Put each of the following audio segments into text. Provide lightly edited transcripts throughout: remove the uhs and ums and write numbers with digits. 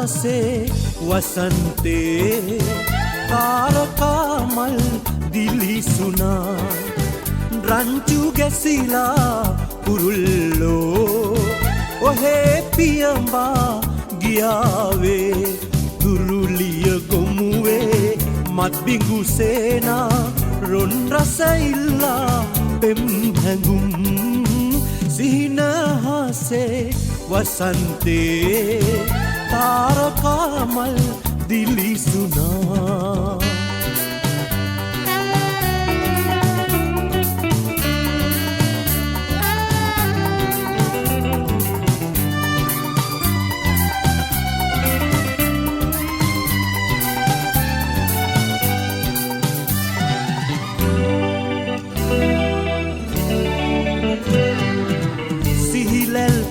අහසේ වසන්තේ තාරකා මල් දිලිසුනා රංචු ගැසිලා කුරුල්ලෝ ඔහේ පියඹා ගියාවේ දුරුලිය ගොමුවේ මත්බිඟු සේනා රොන් රස ඉල්ලා පෙම් හැඟුම් සිහිනහසේ වසන්තේ තාරකා මල් දිලිසුනා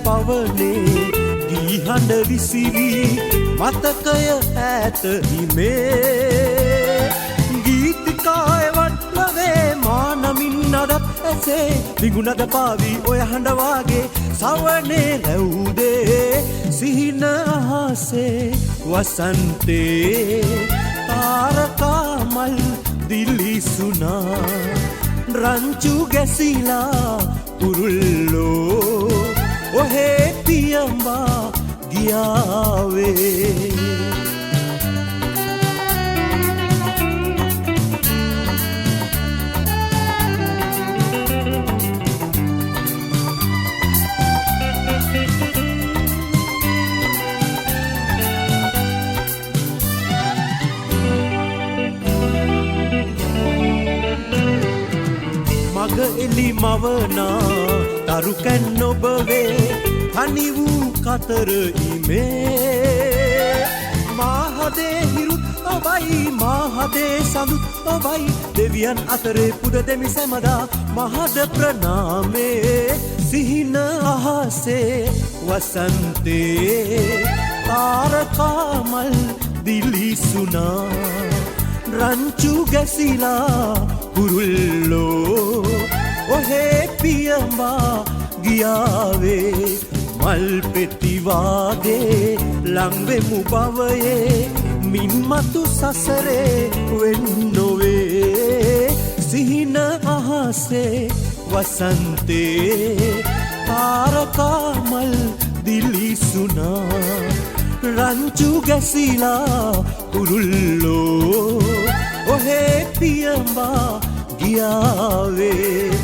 පවනේ ගීහඬ විසිවී මතකය ඈත හිමේ ගීතිකාය වට්ලවේ මානමින් නඩත් ඇසේ දිගුණද පාවී ඔය හඬවාගේ සවනේ රැවුදේ සිහින අහසේ වසන්තේ තාරකා මල් දිලිසුනා රංචු ගැසිලා කුරුල්ලෝ ඔහේ පියඹා ගියාවේ මග එලි මවනා තරුකැන් නොබවේ තනි වූ කතර ඉමේ මාහදේ හිරුත් ඔබයි මාහදේ සඳුත් ඔබයි දෙවියන් අතරේ පුද දෙමි සැමදා මහද ප්‍රණාමේ සිහින අහසේ වසන්තේ තාරකා මල් දිලිසුනා රංචු ගැසිලා කුරුල්ලෝ ඔහේ පියඹා ගියාවේ මල් පෙතිවාගේ ලංවෙමු බවයේ මින්මතු සසරේ වෙන් නොවේ සිහින අහසේ වසන්තේ තාරකා මල් දිලිසුනා රංචු ගැසිලා කුරුල්ලෝ ඔහේ පියඹා ගියාවේ